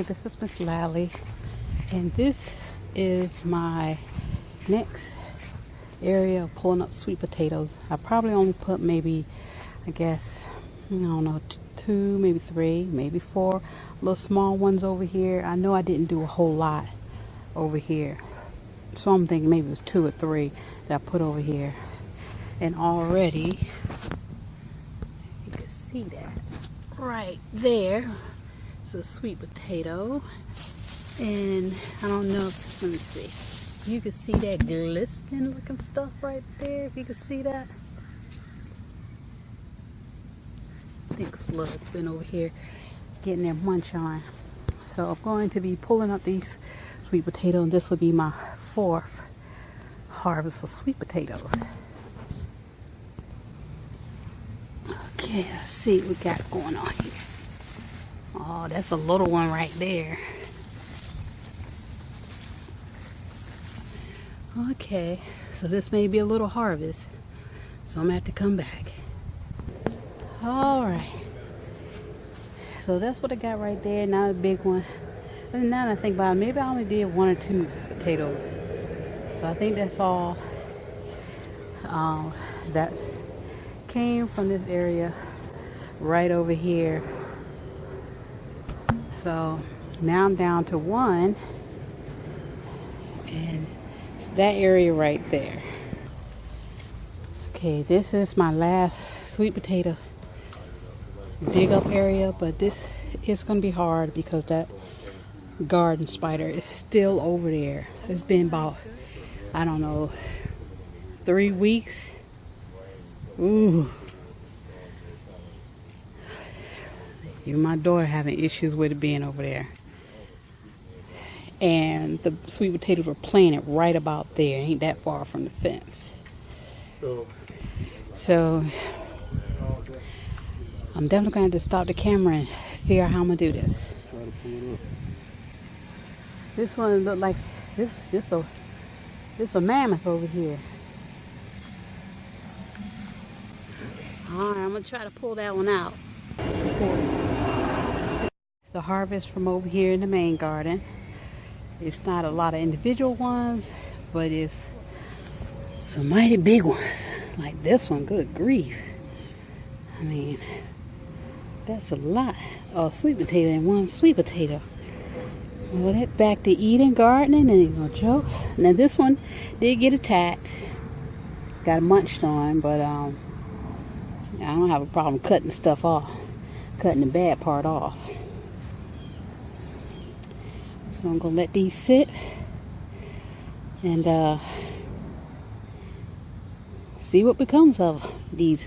this is Miss Lally, and this is my next area of pulling up sweet potatoes. I probably only put maybe, I guess, I don't know, 2, maybe 3, maybe 4 little small ones over here. I know I didn't do a whole lot over here, so I'm thinking maybe it was 2 or 3 that I put over here. And already you can see that right there. It's a sweet potato, and I don't know if, let me see, you can see that glistening looking stuff right there, if you can see that. I think Slug's been over here getting their munch on. So I'm going to be pulling up these sweet potatoes, and this will be my 4th harvest of sweet potatoes. Okay, let's see what we got going on here. Oh, that's a little one right there. Okay, so this may be a little harvest, so I'm gonna have to come back. Alright, so that's what I got right there, not a big one. And now that I think about it, maybe I only did 1 or 2 potatoes. So I think that's all that's came from this area right over here. So now I'm down to 1, and it's that area right there. Okay, this is my last sweet potato dig up area, but this is going to be hard because that garden spider is still over there. It's been about, I don't know, 3 weeks. Ooh. Even my daughter having issues with it being over there. And the sweet potatoes were planted right about there. Ain't that far from the fence. So I'm definitely going to stop the camera and figure out how I'm going to do this. This one look like this a mammoth over here. Alright, I'm going to try to pull that one out. The harvest from over here in the main garden. It's not a lot of individual ones, but it's some mighty big ones. Like this one, good grief. I mean, that's a lot of sweet potato in one sweet potato. Well, that back to eating, gardening, ain't no joke. Now this one did get attacked. Got munched on, but I don't have a problem cutting stuff off. Cutting the bad part off. So I'm gonna let these sit and see what becomes of these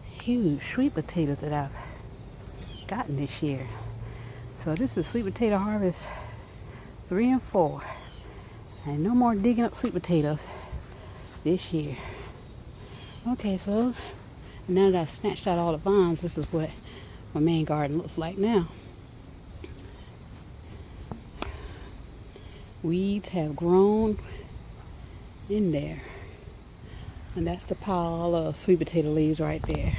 huge sweet potatoes that I've gotten this year. So this is sweet potato harvest 3 and 4. And no more digging up sweet potatoes this year. Okay, so now that I've snatched out all the vines, this is what my main garden looks like now. Weeds have grown in there. And that's the pile of sweet potato leaves right there.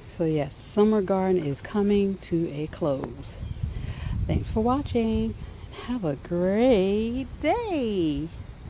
So yes, summer garden is coming to a close. Thanks for watching. Have a great day.